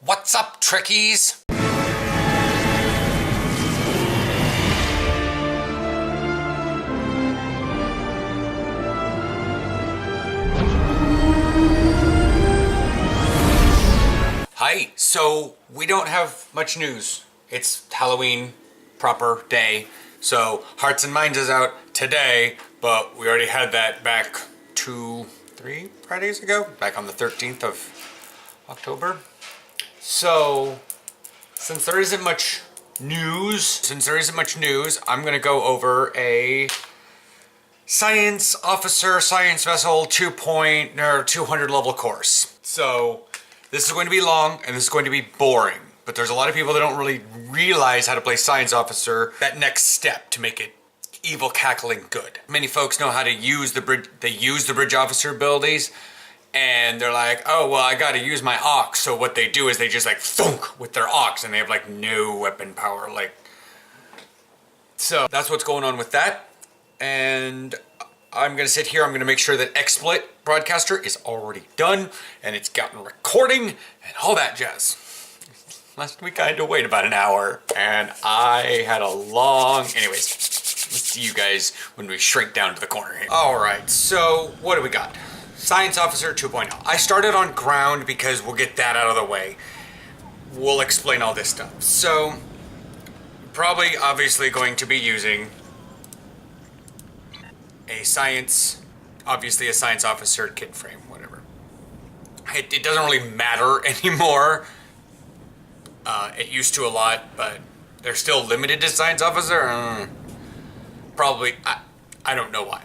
What's up, Trekkies? Hi, so we don't have much news. It's Halloween proper day, so Hearts and Minds is out today, but we already had that back 3 Fridays ago, back on the 13th of October. So, since there isn't much news, I'm gonna go over a Science Officer, Science Vessel 200 level course. So, this is going to be long and this is going to be boring, but there's a lot of people that don't really realize how to play Science Officer, that next step to make it evil cackling good. Many folks know how to use the bridge officer abilities, and they're like, oh, well, I gotta use my Ox. So what they do is they just like thunk with their Ox and they have like no weapon power. So that's what's going on with that. And I'm gonna sit here, I'm gonna make sure that XSplit Broadcaster is already done and it's gotten recording and all that jazz. Last week I had to wait about an hour and I had a long, anyways, let's see you guys when we shrink down to the corner here. All right, so what do we got? Science Officer 2.0. I started on ground because we'll get that out of the way. We'll explain all this stuff. So, probably obviously going to be using a Science Officer kit frame, whatever. It doesn't really matter anymore. It used to a lot, but they're still limited to Science Officer. Probably, I don't know why.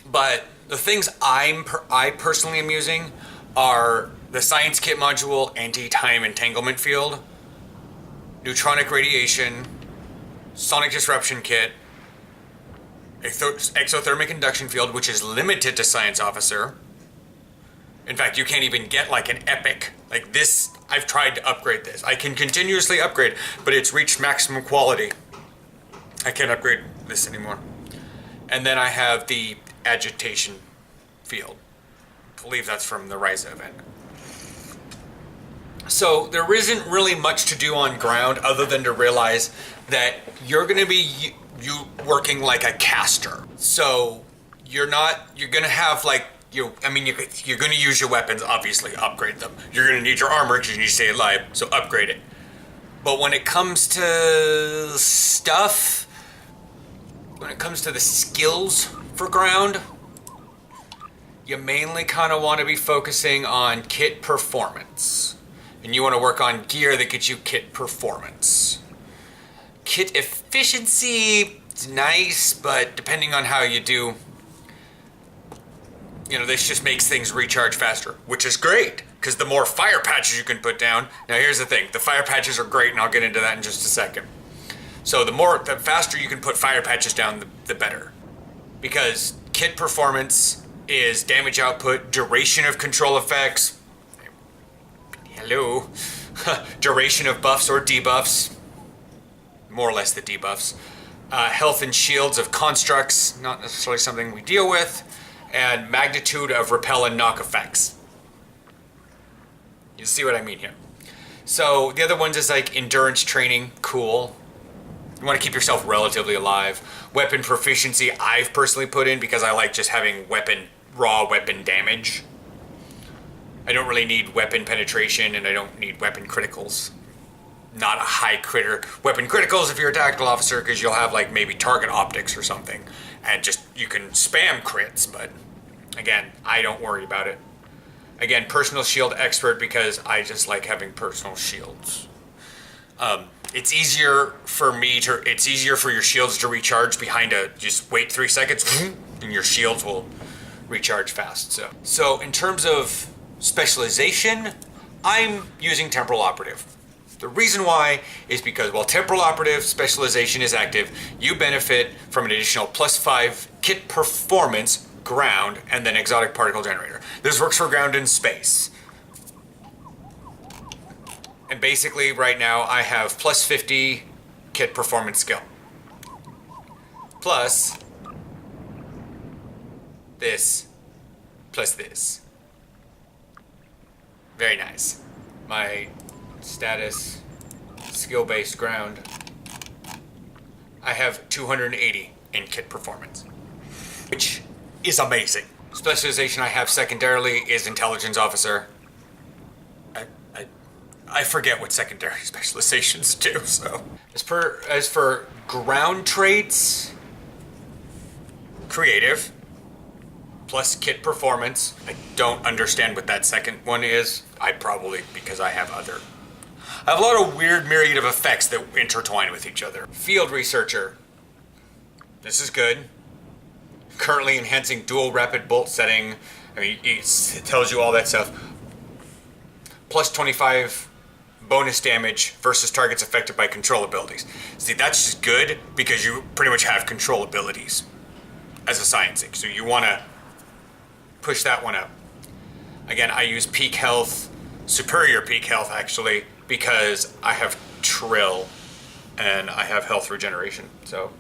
But the things I personally am using are the Science Kit Module Anti-Time Entanglement Field, Neutronic Radiation, Sonic Disruption Kit, Exothermic Induction Field, which is limited to Science Officer. In fact, you can't even get like an epic. Like this, I've tried to upgrade this. I can continuously upgrade, but it's reached maximum quality. I can't upgrade this anymore. And then I have the Agitation Field. I believe that's from the Ryza event. So there isn't really much to do on ground other than to realize that you're going to be working like a caster. So you're going to have like, you're going to use your weapons, obviously, upgrade them. You're going to need your armor because you need to stay alive, so upgrade it. But when it comes to stuff, when it comes to the skills for ground, you mainly kind of want to be focusing on kit performance. And you want to work on gear that gets you kit performance. Kit efficiency is nice, but depending on how you do, this just makes things recharge faster, which is great, because the more fire patches you can put down. Now here's the thing, the fire patches are great, and I'll get into that in just a second. So the faster you can put fire patches down, the better. Because kit performance is damage output, duration of control effects, hello, duration of buffs or debuffs, more or less the debuffs, health and shields of constructs, not necessarily something we deal with, and magnitude of repel and knock effects. You see what I mean here. So the other ones is like endurance training, cool. You want to keep yourself relatively alive. Weapon proficiency, I've personally put in because I like just having raw weapon damage. I don't really need weapon penetration and I don't need weapon criticals. Not a high critter. Weapon criticals if you're a tactical officer because you'll have like maybe target optics or something. And just, you can spam crits, but again, I don't worry about it. Again, personal shield expert because I just like having personal shields. It's easier for your shields to recharge behind just wait 3 seconds and your shields will recharge fast. So in terms of specialization, I'm using Temporal Operative. The reason why is because while Temporal Operative specialization is active, you benefit from an additional +5 kit performance, ground, and then exotic particle generator. This works for ground and space. And basically right now I have +50 kit performance skill. Plus this, plus this. Very nice. my status, skill-based ground, I have 280 in kit performance, which is amazing. Specialization I have secondarily is intelligence officer. I forget what secondary specializations do, so. As for ground traits, creative, plus kit performance. I don't understand what that second one is. Because I have a lot of weird myriad of effects that intertwine with each other. Field researcher. This is good. Currently enhancing dual rapid bolt setting. I mean, it tells you all that stuff. Plus 25 bonus damage versus targets affected by control abilities. See, that's just good because you pretty much have control abilities as a sciencing. So you want to push that one up. Again, I use peak health, superior peak health actually, because I have Trill and I have health regeneration. So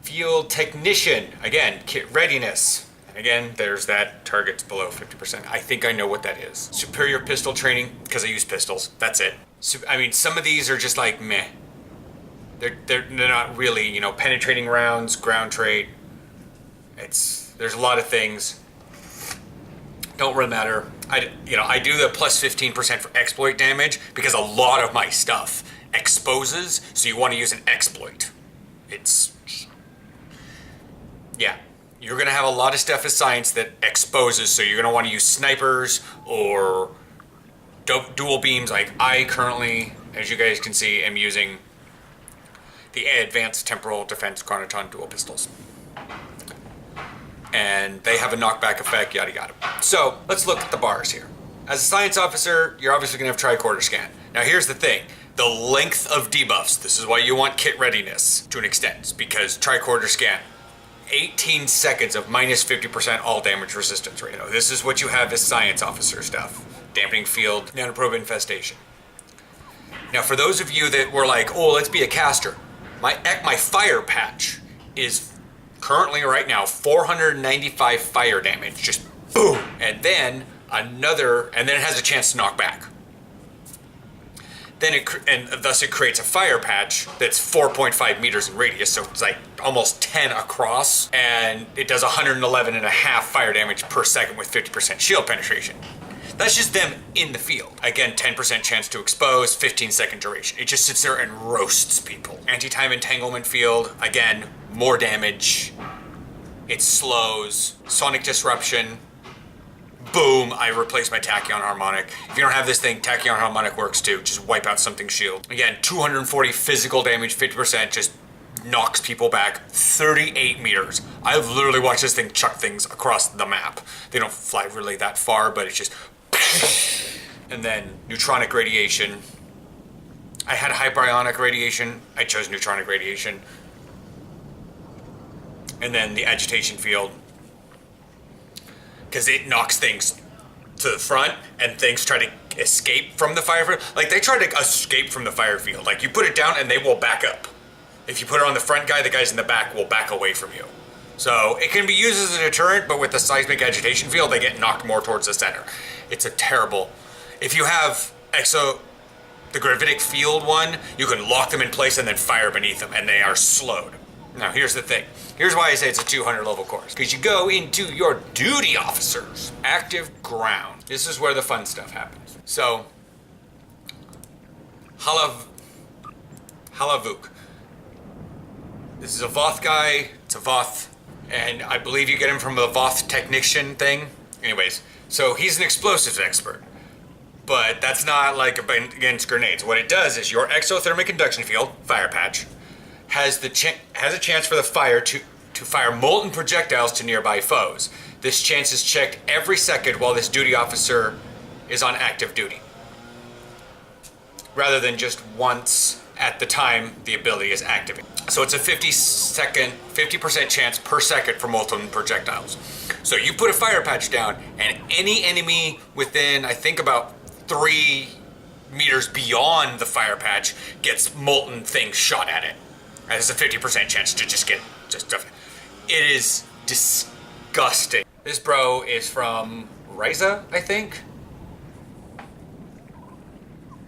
field technician, again, kit readiness. And again, there's that targets below 50%. I think I know what that is. Superior pistol training, because I use pistols. That's it. So, I mean, some of these are just like meh. They're not really, penetrating rounds, ground trait. There's a lot of things. Don't really matter. I do the plus 15% for exploit damage because a lot of my stuff exposes, so you want to use an exploit. You're going to have a lot of stuff as science that exposes, so you're going to want to use snipers or dual beams. Like I currently, as you guys can see, am using the Advanced Temporal Defense Chronoton dual pistols. And they have a knockback effect, yada yada. So let's look at the bars here. As a science officer, you're obviously going to have tricorder scan. Now here's the thing. The length of debuffs, this is why you want kit readiness to an extent, because tricorder scan, 18 seconds of minus 50% all damage resistance rate. This is what you have as science officer stuff. Dampening field, nanoprobe infestation. Now for those of you that were like, oh, let's be a caster, my fire patch is currently right now 495 fire damage, just boom, and then it has a chance to knock back. Thus it creates a fire patch that's 4.5 meters in radius, so it's like almost 10 across, and it does 111 and a half fire damage per second with 50% shield penetration. That's just them in the field. Again, 10% chance to expose, 15-second duration. It just sits there and roasts people. Anti-time entanglement field, again, more damage. It slows. Sonic disruption. Boom, I replace my Tachyon Harmonic. If you don't have this thing, Tachyon Harmonic works too. Just wipe out something shield. Again, 240 physical damage, 50%, just knocks people back 38 meters. I've literally watched this thing chuck things across the map. They don't fly really that far, but it's just... And then neutronic radiation. I had hyperionic radiation. I chose neutronic radiation. And then the agitation field, because it knocks things to the front and things try to escape from the fire field. Like they try to escape from the fire field. Like you put it down and they will back up. If you put it on the front guy, the guys in the back will back away from you. So it can be used as a deterrent, but with the seismic agitation field, they get knocked more towards the center. It's a terrible... If you have the gravitic field one, you can lock them in place and then fire beneath them, and they are slowed. Now, here's the thing. Here's why I say it's a 200 level course. Because you go into your duty officers. Active ground. This is where the fun stuff happens. So, Halavuk. This is a Voth guy. It's a Voth. And I believe you get him from the Voth technician thing. Anyways, so he's an explosives expert. But that's not like against grenades. What it does is your exothermic induction field, fire patch, has a chance for the fire to fire molten projectiles to nearby foes. This chance is checked every second while this duty officer is on active duty, rather than just once at the time the ability is activated. So it's a 50% chance per second for molten projectiles. So you put a fire patch down, and any enemy within, I think, about 3 meters beyond the fire patch gets molten things shot at it. There's a 50% chance to just stuff. It is disgusting. This bro is from Ryza, I think.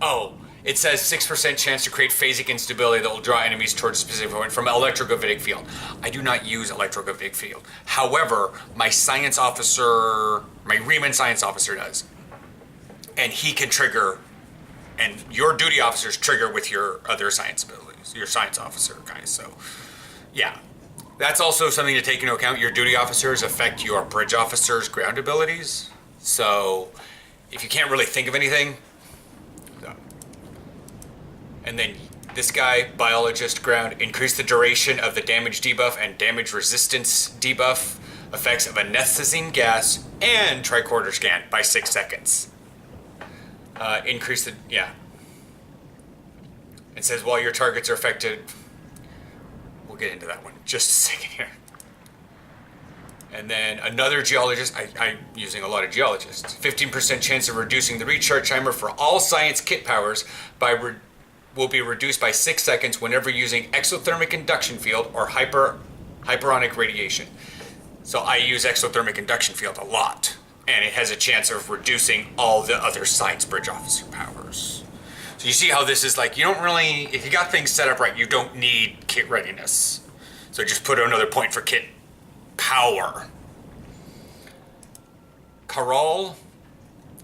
Oh, it says 6% chance to create phasic instability that will draw enemies towards a specific point from electrogravitic field. I do not use electrogravitic field. However, my science officer, my Riemann science officer does. And he can trigger, and your duty officers trigger with your other science abilities, your science officer guys. So, yeah. That's also something to take into account. Your duty officers affect your bridge officers' ground abilities. So, if you can't really think of anything, and then this guy, biologist ground, increase the duration of the damage debuff and damage resistance debuff effects of anethazine gas and tricorder scan by 6 seconds. Increase the, yeah. It says while your targets are affected, we'll get into that one just a second here. And then another geologist, I'm using a lot of geologists, 15% chance of reducing the recharge timer for all science kit powers will be reduced by 6 seconds whenever using exothermic induction field or hyperonic radiation. So I use exothermic induction field a lot, and it has a chance of reducing all the other science bridge officer powers. So you see how this is like, you don't really, if you got things set up right, you don't need kit readiness. So just put another point for kit power. Caral,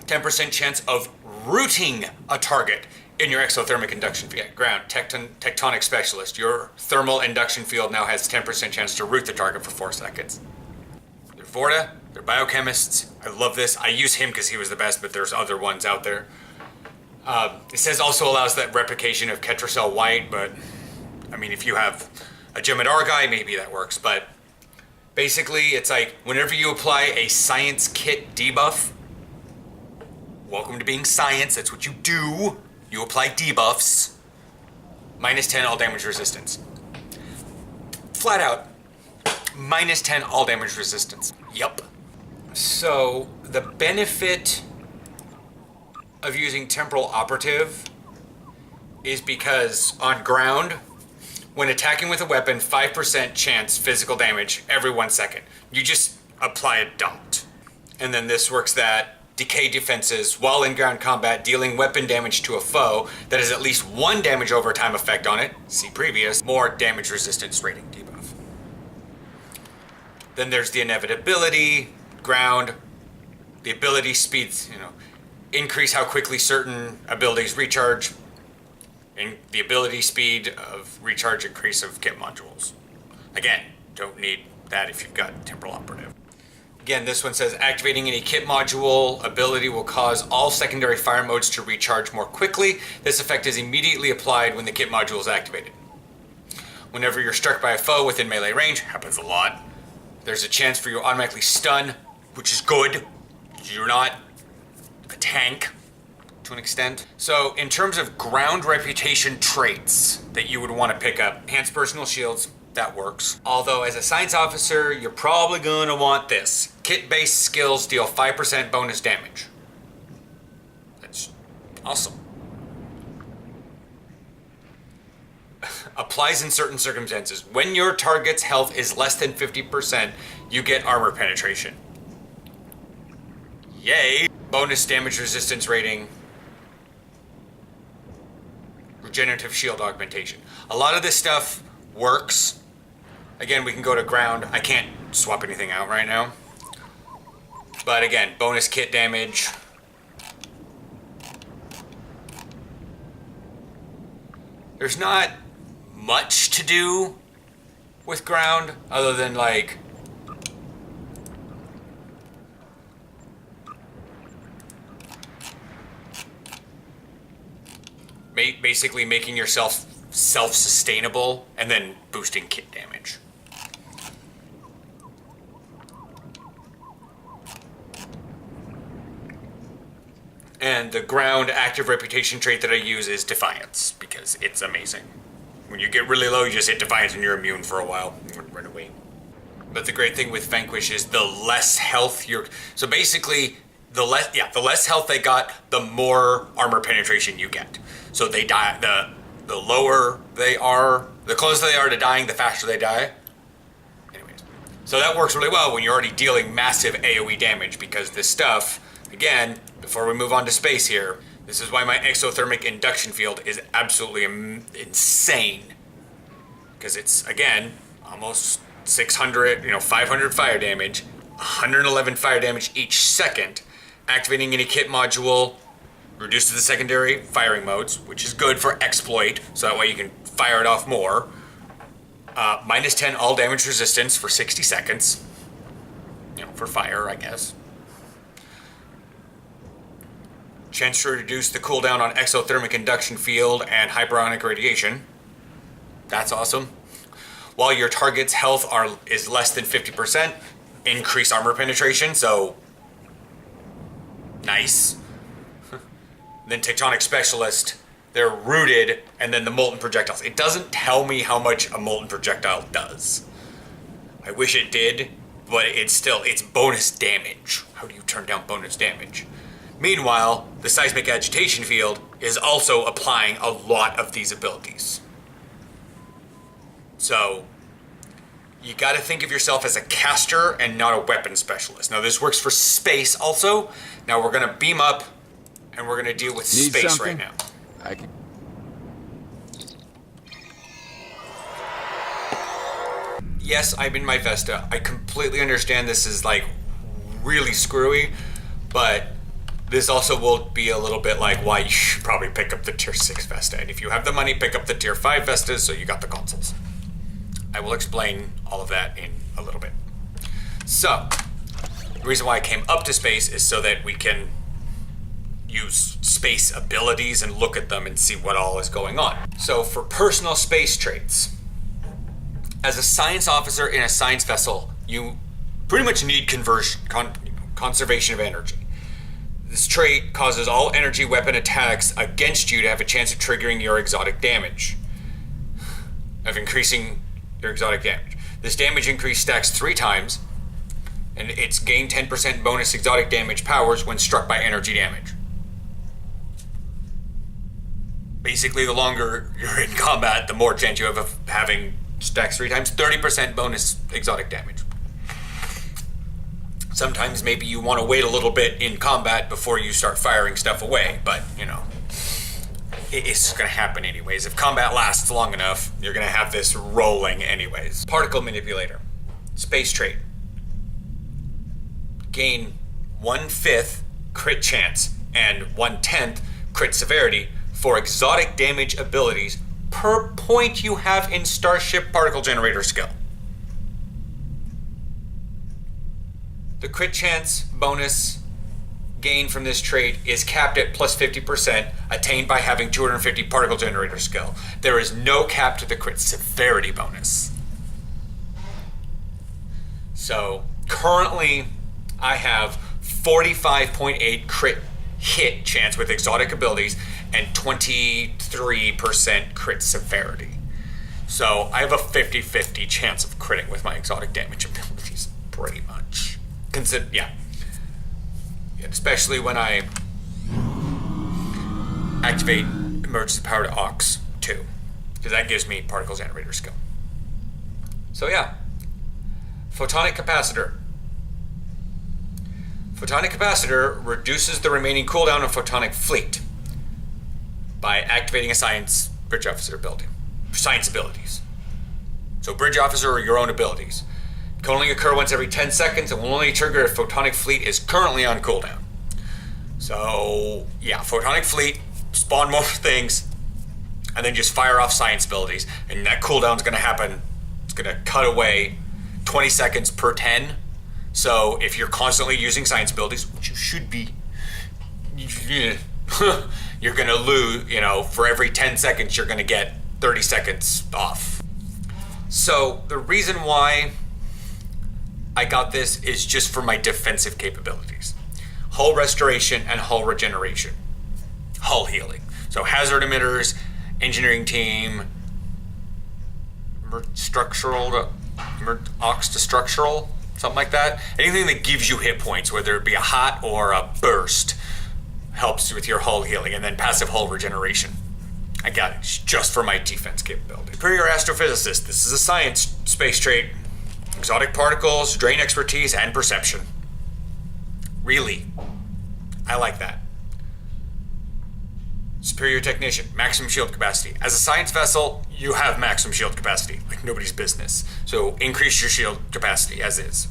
10% chance of rooting a target in your exothermic induction field. Ground, tectonic specialist. Your thermal induction field now has 10% chance to root the target for 4 seconds. They're Vorta, they're biochemists. I love this. I use him because he was the best, but there's other ones out there. It says also allows that replication of Ketracel White, but I mean, if you have a Jem'Hadar guy, maybe that works. But basically, it's like whenever you apply a science kit debuff, welcome to being science, that's what you do. You apply debuffs, minus 10 all damage resistance. Flat out, minus 10 all damage resistance. Yup. So, the benefit of using Temporal Operative is because on ground, when attacking with a weapon, 5% chance physical damage every 1 second. You just apply a dot. And then this works that decay defenses while in ground combat, dealing weapon damage to a foe that has at least 1 damage over time effect on it, see previous, more damage resistance rating debuff. Then there's the inevitability, ground, the ability speeds, increase how quickly certain abilities recharge, and the ability speed of recharge increase of kit modules. Again, don't need that if you've got Temporal Operative. Again, this one says activating any kit module ability will cause all secondary fire modes to recharge more quickly. This effect is immediately applied when the kit module is activated. Whenever you're struck by a foe within melee range, happens a lot, there's a chance for you to automatically stun, which is good. You're not a tank to an extent. So in terms of ground reputation traits that you would want to pick up, enhanced personal shields, that works. Although as a science officer, you're probably going to want this. Kit-based skills deal 5% bonus damage. That's awesome. Applies in certain circumstances. When your target's health is less than 50%, you get armor penetration. Yay! Bonus damage resistance rating. Regenerative shield augmentation. A lot of this stuff works. Again, we can go to ground. I can't swap anything out right now. But again, bonus kit damage. There's not much to do with ground other than like basically making yourself self-sustainable and then boosting kit damage. And the ground active reputation trait that I use is Defiance, because it's amazing. When you get really low, you just hit Defiance and you're immune for a while. You run away. But the great thing with Vanquish is the less health you're... So basically, the less health they got, the more armor penetration you get. So they die... The lower they are, the closer they are to dying, the faster they die. Anyways. So that works really well when you're already dealing massive AoE damage, because this stuff, again, before we move on to space here, This is why my exothermic induction field is absolutely insane. Because it's, again, almost 600, 500 fire damage, 111 fire damage each second. Activating any kit module reduces the secondary firing modes, which is good for exploit, so that way you can fire it off more. Minus 10 all damage resistance for 60 seconds. For fire, I guess. Chance to reduce the cooldown on exothermic induction field and hyperonic radiation. That's awesome. While your target's health is less than 50%, increase armor penetration, so nice. Then Tectonic Specialist, they're rooted, and then the molten projectiles. It doesn't tell me how much a molten projectile does. I wish it did, but it's bonus damage. How do you turn down bonus damage? Meanwhile, the Seismic Agitation Field is also applying a lot of these abilities. So, you gotta think of yourself as a caster and not a weapon specialist. Now, this works for space also. Now, we're gonna beam up, and we're gonna deal with space right now. Yes, I'm in my Vesta. I completely understand this is like really screwy, but this also will be a little bit like why you should probably pick up the tier 6 Vesta. And if you have the money, pick up the tier 5 Vestas so you got the consoles. I will explain all of that in a little bit. So, the reason why I came up to space is so that we can use space abilities and look at them and see what all is going on. So for personal space traits, as a science officer in a science vessel, you pretty much need conservation of energy. This trait causes all energy weapon attacks against you to have a chance of triggering your exotic damage, of increasing your exotic damage. This damage increase stacks 3 times, and it's gain 10% bonus exotic damage powers when struck by energy damage. Basically, the longer you're in combat, the more chance you have of having stacks 3 times, 30% bonus exotic damage. Sometimes maybe you want to wait a little bit in combat before you start firing stuff away, but, it's going to happen anyways. If combat lasts long enough, you're going to have this rolling anyways. Particle Manipulator. Space trait. Gain 1/5 crit chance and 1/10 crit severity for exotic damage abilities per point you have in Starship Particle Generator skill. The crit chance bonus gain from this trait is capped at plus 50%, attained by having 250 Particle Generator skill. There is no cap to the crit severity bonus. So, currently, I have 45.8 crit hit chance with exotic abilities and 23% crit severity. So, I have a 50-50 chance of critting with my exotic damage abilities, pretty much. Especially when I activate Emergency Powered Aux 2, because that gives me Particle Generator skill. So yeah, Photonic Capacitor. Photonic Capacitor reduces the remaining cooldown of Photonic Fleet by activating a Science Bridge Officer ability. Science abilities. So Bridge Officer or your own abilities. Can only occur once every 10 seconds and will only trigger if Photonic Fleet is currently on cooldown. So, yeah, Photonic Fleet, spawn more things, and then just fire off science abilities. And that cooldown's going to happen, it's going to cut away 20 seconds per 10. So, if you're constantly using science abilities, which you should be, you're going to lose, for every 10 seconds, you're going to get 30 seconds off. So, the reason why I got this is just for my defensive capabilities. Hull restoration and hull regeneration. Hull healing. So hazard emitters, engineering team, structural, ox to structural, something like that. Anything that gives you hit points, whether it be a hot or a burst, helps with your hull healing. And then passive hull regeneration. I got it just for my defense capability. Superior Astrophysicist. This is a science space trait. Exotic particles, drain expertise, and perception. Really. I like that. Superior Technician, maximum shield capacity. As a science vessel, you have maximum shield capacity, like nobody's business. So increase your shield capacity as is.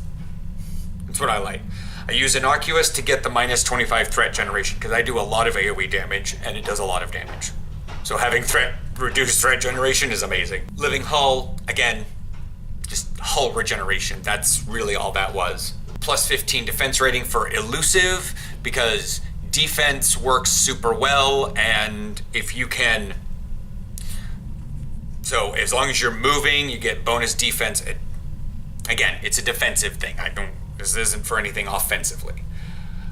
That's what I like. I use Innocuous to get the minus 25 threat generation, because I do a lot of AoE damage, and it does a lot of damage. So having reduced threat generation is amazing. Living Hull, again, just hull regeneration. That's really all that was. Plus 15 defense rating for Elusive, because defense works super well, and if you can... So as long as you're moving, you get bonus defense. Again, it's a defensive thing. This isn't for anything offensively.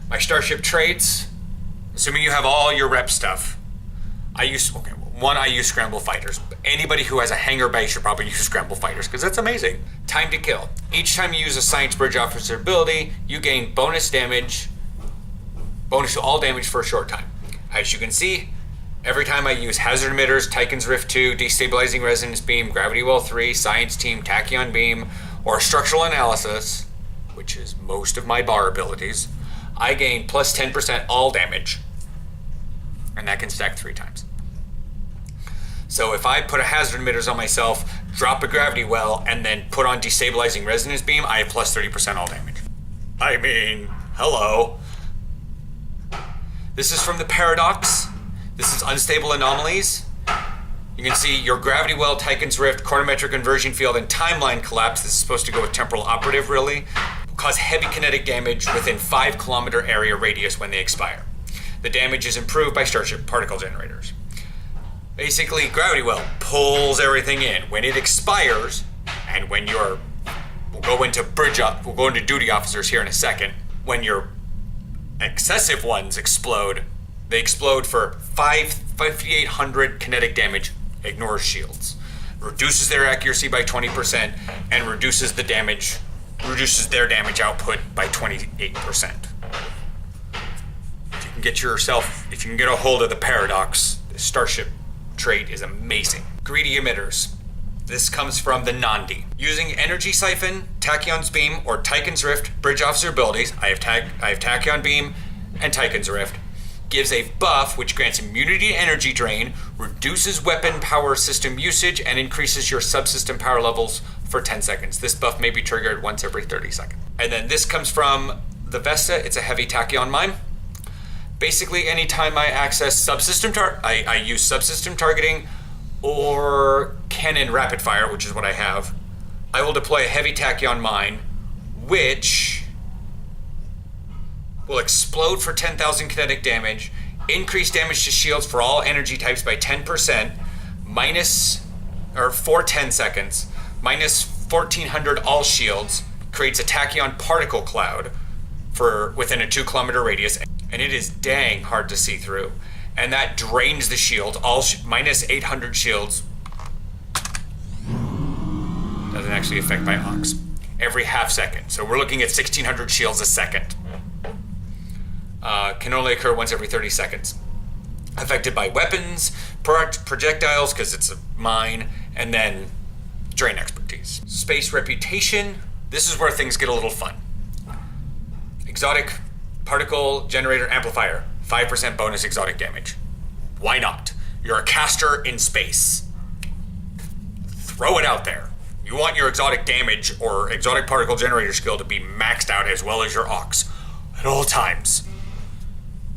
My starship traits, assuming you have all your rep stuff, I use Scramble Fighters. Anybody who has a hangar base should probably use Scramble Fighters, because that's amazing. Time to kill. Each time you use a Science Bridge Officer ability, you gain bonus to all damage for a short time. As you can see, every time I use Hazard Emitters, Tychon's Rift 2, Destabilizing Resonance Beam, Gravity Well 3, Science Team, Tachyon Beam, or Structural Analysis, which is most of my bar abilities, I gain plus 10% all damage, and that can stack 3 times. So if I put a Hazard Emitters on myself, drop a Gravity Well, and then put on Destabilizing Resonance Beam, I have plus 30% all damage. I mean, hello. This is from the Paradox. This is Unstable Anomalies. You can see your Gravity Well, Tychon's Rift, Chronometric Inversion Field, and Timeline Collapse. This is supposed to go with Temporal Operative, really. Cause heavy kinetic damage within 5 kilometer area radius when they expire. The damage is improved by Starship Particle Generators. Basically, Gravity Well pulls everything in. When it expires, and when we'll go into duty officers here in a second, when your excessive ones explode, they explode for 5,800 kinetic damage, ignores shields, reduces their accuracy by 20%, and reduces their damage output by 28%. If you can get a hold of the Paradox, the Starship trait is amazing. Greedy Emitters. This comes from the Nandi. Using Energy Siphon, Tachyon's Beam, or Tychon's Rift Bridge Officer abilities, I have Tachyon Beam and Tychon's Rift, gives a buff which grants immunity to energy drain, reduces weapon power system usage, and increases your subsystem power levels for 10 seconds. This buff may be triggered once every 30 seconds. And then this comes from the Vesta. It's a heavy Tachyon mine. Basically, anytime I access I use subsystem targeting or cannon rapid fire, which is what I have, I will deploy a heavy Tachyon mine, which will explode for 10,000 kinetic damage, increase damage to shields for all energy types by 10%, for 10 seconds, minus 1,400 all shields, creates a Tachyon particle cloud for within a 2 kilometer radius, and it is dang hard to see through. And that drains the shield, minus 800 shields. Doesn't actually affect my Ox. Every half second. So we're looking at 1,600 shields a second. Can only occur once every 30 seconds. Affected by weapons, projectiles, because it's a mine, and then drain expertise. Space reputation. This is where things get a little fun. Exotic particle generator amplifier. 5% bonus exotic damage. Why not? You're a caster in space. Throw it out there. You want your exotic damage or exotic particle generator skill to be maxed out as well as your Ox at all times.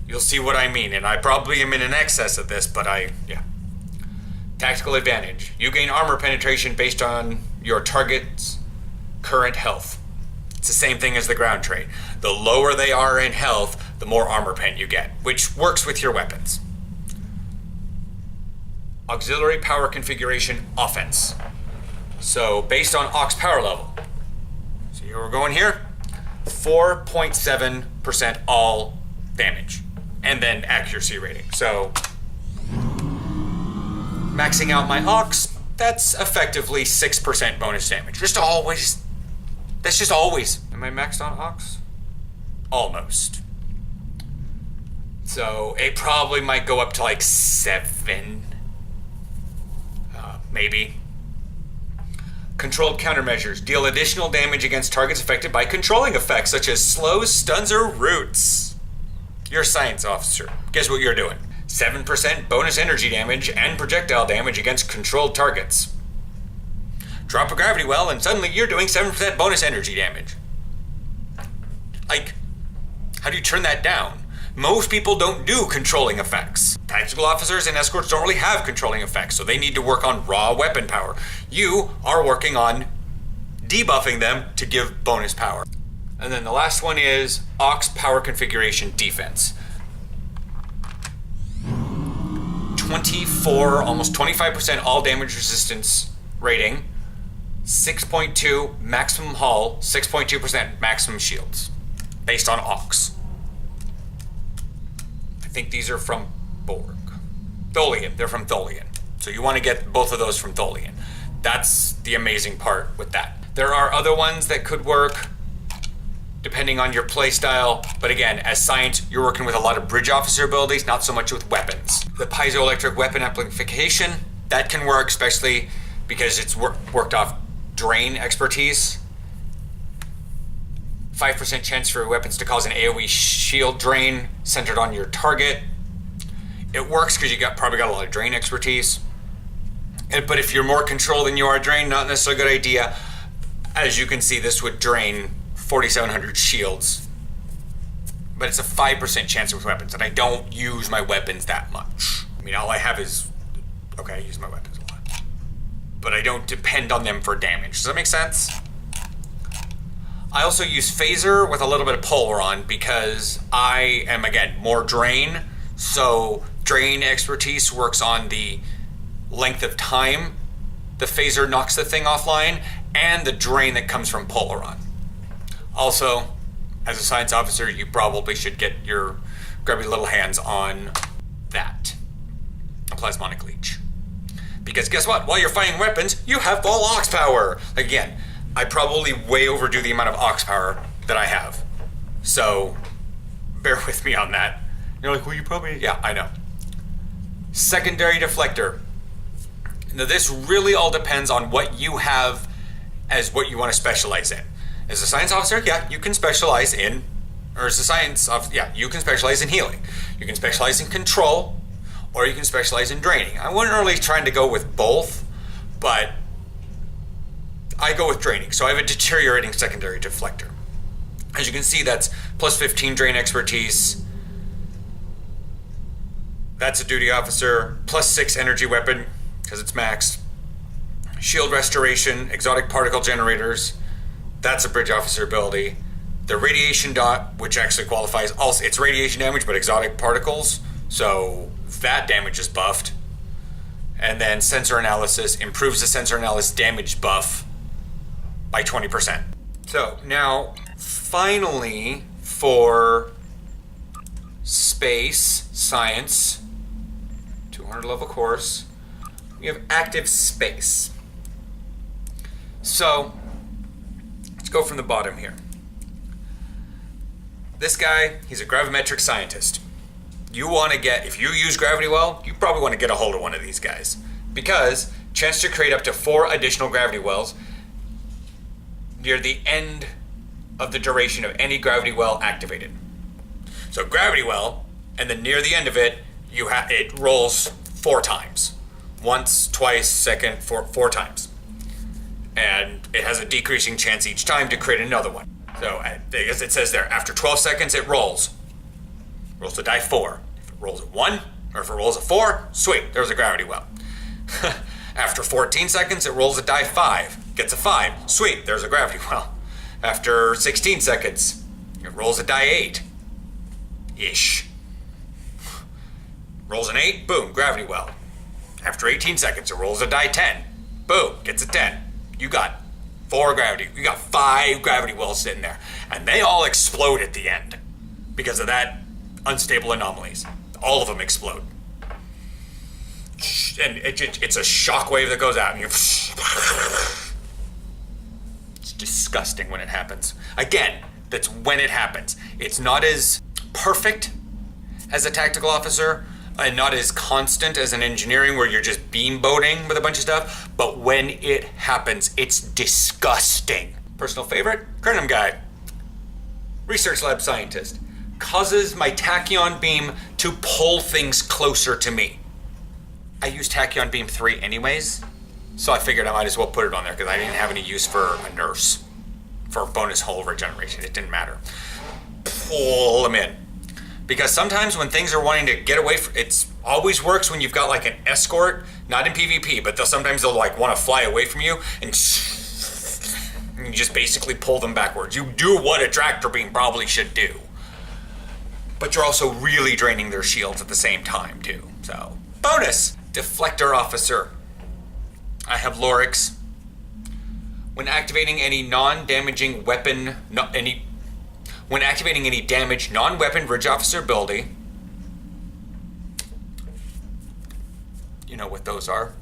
You'll see what I mean, and I probably am in an excess of this, but Tactical advantage. You gain armor penetration based on your target's current health. It's the same thing as the ground trait. The lower they are in health, the more armor pen you get, which works with your weapons. Auxiliary power configuration offense. So based on Ox power level. So here we're going here. 4.7% all damage. And then accuracy rating. So maxing out my Ox, that's effectively 6% bonus damage. That's just always. Am I maxed on Ox? Almost. So it probably might go up to like 7. Maybe. Controlled countermeasures. Deal additional damage against targets affected by controlling effects such as slows, stuns, or roots. You're a science officer. Guess what you're doing? 7% bonus energy damage and projectile damage against controlled targets. Drop a gravity well and suddenly you're doing 7% bonus energy damage. Like, how do you turn that down? Most people don't do controlling effects. Tactical officers and escorts don't really have controlling effects, so they need to work on raw weapon power. You are working on debuffing them to give bonus power. And then the last one is aux power configuration defense. 24, almost 25% all damage resistance rating, 6.2 maximum hull, 6.2% maximum shields, based on aux. I think these are from Borg. Tholian, they're from Tholian. So you want to get both of those from Tholian. That's the amazing part with that. There are other ones that could work depending on your playstyle, but again, as science, you're working with a lot of bridge officer abilities, not so much with weapons. The piezoelectric weapon amplification, that can work, especially because it's worked off drain expertise. 5% chance for weapons to cause an AoE shield drain centered on your target. It works because you probably got a lot of drain expertise. But if you're more control than you are drain, not necessarily a good idea. As you can see, this would drain 4,700 shields. But it's a 5% chance with weapons, and I don't use my weapons that much. I mean, all I have is... Okay, I use my weapons a lot. But I don't depend on them for damage. Does that make sense? I also use phaser with a little bit of polaron because I am, again, more drain. So drain expertise works on the length of time the phaser knocks the thing offline and the drain that comes from polaron. Also, as a science officer, you probably should get your grubby little hands on that, a plasmonic leech. Because guess what? While you're fighting weapons, you have full aux power. Again, I probably way overdo the amount of aux power that I have. So, bear with me on that. You're like, well, you probably... Yeah, I know. Secondary deflector. Now, this really all depends on what you have as what you want to specialize in. As a science officer, yeah, you can specialize in... Or as a science officer, yeah, you can specialize in healing. You can specialize in control, or you can specialize in draining. I wasn't really trying to go with both, but I go with draining. So I have a deteriorating secondary deflector. As you can see, that's plus 15 drain expertise. That's a duty officer. Plus 6 energy weapon, because it's maxed. Shield restoration, exotic particle generators. That's a bridge officer ability. The radiation dot, which actually qualifies, also it's radiation damage, but exotic particles. So that damage is buffed. And then sensor analysis improves the sensor analysis damage buff by 20%. So now, finally, for space science, 200 level course, we have active space. So let's go from the bottom here. This guy, he's a gravimetric scientist. You want to get, if you use gravity well, you probably want to get a hold of one of these guys. Because chance to create up to 4 additional gravity wells near the end of the duration of any gravity well activated. So gravity well, and then near the end of it, it rolls 4 times. Once, twice, second, 4 times. And it has a decreasing chance each time to create another one. So, as it says there, after 12 seconds, it rolls. Rolls the die 4. If it rolls a 1, or if it rolls a 4, sweet, there's a gravity well. After 14 seconds, it rolls a die 5. Gets a 5, sweet, there's a gravity well. After 16 seconds, it rolls a die 8. Ish. Rolls an 8, boom, gravity well. After 18 seconds, it rolls a die 10. Boom, gets a 10. You got 5 gravity wells sitting there. And they all explode at the end because of that unstable anomalies. All of them explode. And it's a shockwave that goes out. And it's disgusting when it happens. Again, that's when it happens. It's not as perfect as a tactical officer, and not as constant as an engineering where you're just beamboating with a bunch of stuff, but when it happens, it's disgusting. Personal favorite? Kernum guy. Research lab scientist. causes my tachyon beam to pull things closer to me. I use tachyon beam 3 anyways, so I figured I might as well put it on there because I didn't have any use for a nurse for bonus hull regeneration. It didn't matter. Pull them in. Because sometimes when things are wanting to get away from, it always works when you've got like an escort, not in PvP, but sometimes they'll like want to fly away from you and you just basically pull them backwards. You do what a tractor beam probably should do. But you're also really draining their shields at the same time too. So, bonus! Deflector Officer. I have Lorix. When activating any non-damaging weapon, when activating any damaged non-weapon Bridge Officer ability, you know what those are,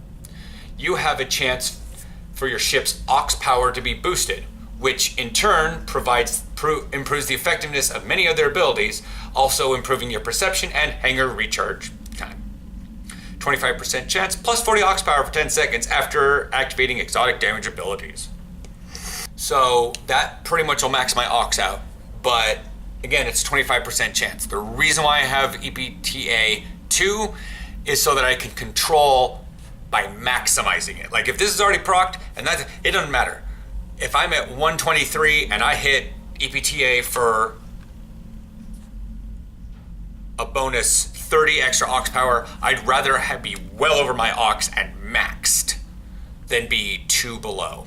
you have a chance for your ship's aux power to be boosted, which in turn improves the effectiveness of many other abilities, also improving your perception and hangar recharge time. 25% chance, plus 40 aux power for 10 seconds after activating exotic damage abilities. So that pretty much will max my aux out. But again, it's 25% chance. The reason why I have EPTA 2 is so that I can control by maximizing it. Like if this is already procced, and it doesn't matter. If I'm at 123 and I hit EPTA for a bonus 30 extra aux power, I'd rather be well over my aux and maxed than be 2 below.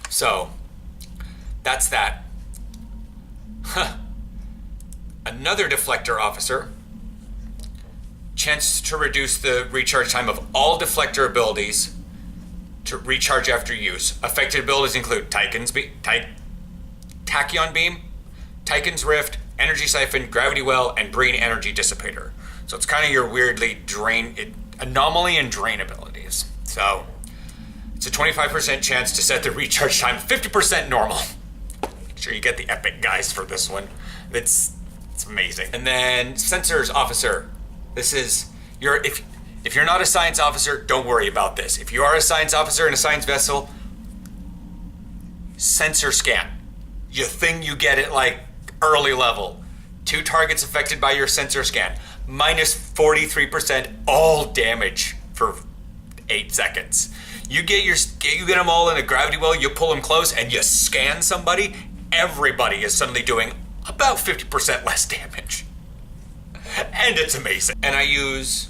So that's that. Another Deflector Officer. Chance to reduce the recharge time of all Deflector abilities to recharge after use. Affected abilities include Tachyon Beam, Tychon's Rift, Energy Siphon, Gravity Well, and Breen Energy Dissipator. So it's kind of your weirdly anomaly and drain abilities. So it's a 25% chance to set the recharge time 50% normal. Make sure you get the epic guys for this one. It's amazing. And then Sensors Officer. This is if you're not a science officer, don't worry about this. If you are a science officer in a science vessel, sensor scan. Your thing you get at like early level. 2 targets affected by your sensor scan. Minus 43% all damage for 8 seconds. You get them all in a gravity well, you pull them close and you scan somebody, everybody is suddenly doing about 50% less damage. And it's amazing. And I use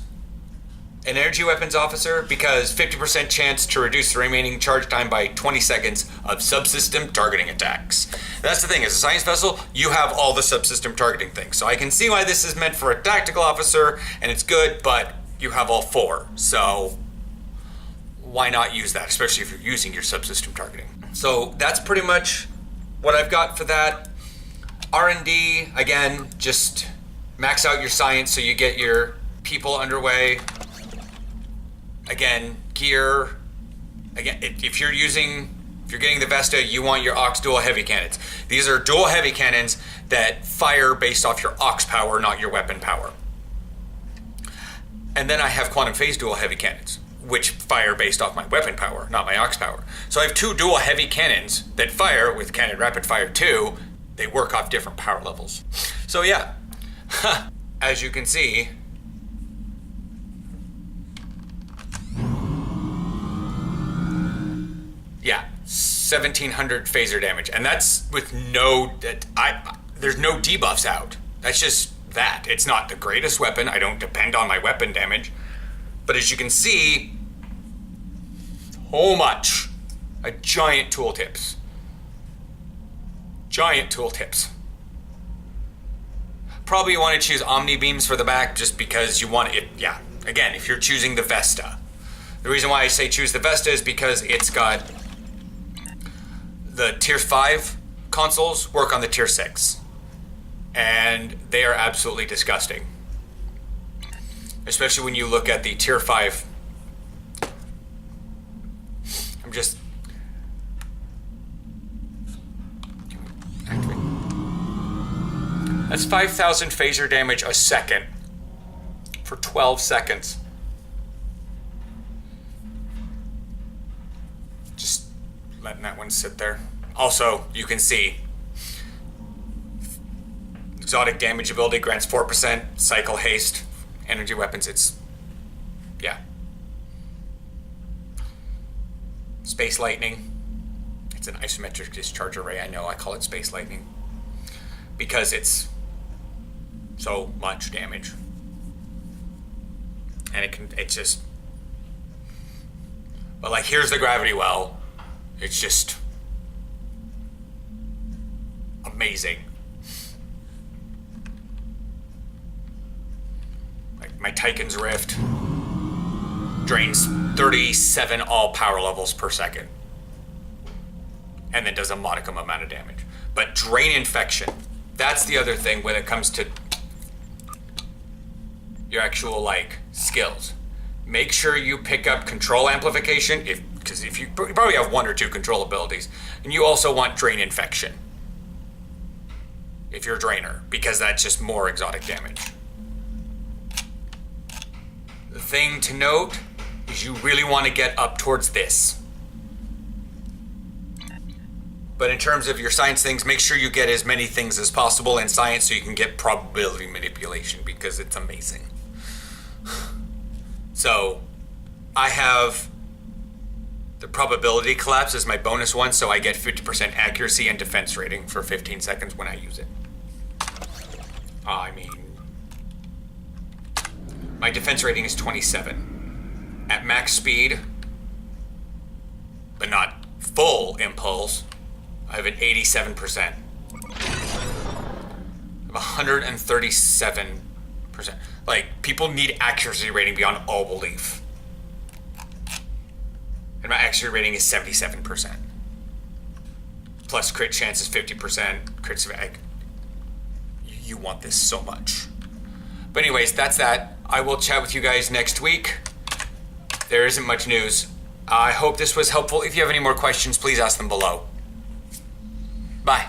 an Energy Weapons Officer because 50% chance to reduce the remaining charge time by 20 seconds of subsystem targeting attacks. That's the thing, as a science vessel, you have all the subsystem targeting things. So I can see why this is meant for a tactical officer, and it's good, but you have all 4. So why not use that, especially if you're using your subsystem targeting? So that's pretty much what I've got for that. R&D, again, just max out your science so you get your people underway. Again, gear. Again, if you're getting the Vesta, you want your aux dual heavy cannons. These are dual heavy cannons that fire based off your aux power, not your weapon power. And then I have quantum phase dual heavy cannons, which fire based off my weapon power, not my aux power. So I have 2 dual heavy cannons that fire with Cannon Rapid Fire 2. They work off different power levels. So yeah, as you can see, yeah, 1700 phaser damage, and that's with there's no debuffs out. That's just that. It's not the greatest weapon. I don't depend on my weapon damage, but as you can see, so much. A giant tooltips. Probably you want to choose Omni Beams for the back just because you want it. Yeah, again, if you're choosing the Vesta. The reason why I say choose the Vesta is because it's got the tier 5 consoles work on the tier 6. And they are absolutely disgusting. Especially when you look at the tier 5. That's 5,000 phaser damage a second for 12 seconds. Just letting that one sit there. Also, you can see Exotic damage ability grants 4%. Cycle haste. Energy weapons, it's... yeah. Space lightning. It's an isometric discharge array. I know, I call it space lightning. Because it's so much damage. And it's just... but like, here's the gravity well. It's just... amazing. Like, my Tychon's Rift drains 37 all power levels per second. And then does a modicum amount of damage. But Drain Infection, that's the other thing when it comes to your actual, like, skills. Make sure you pick up Control Amplification, because if you probably have 1 or 2 control abilities. And you also want Drain Infection, if you're a Drainer, because that's just more exotic damage. The thing to note is you really want to get up towards this. But in terms of your science things, make sure you get as many things as possible in science so you can get probability manipulation, because it's amazing. So I have the probability collapse as my bonus one, so I get 50% accuracy and defense rating for 15 seconds when I use it. I mean, my defense rating is 27. At max speed, but not full impulse, I have an 87%. I have 137%. Like, people need accuracy rating beyond all belief. And my accuracy rating is 77%. Plus crit chance is 50%. Crit survival. You want this so much. But anyways, that's that. I will chat with you guys next week. There isn't much news. I hope this was helpful. If you have any more questions, please ask them below. Bye.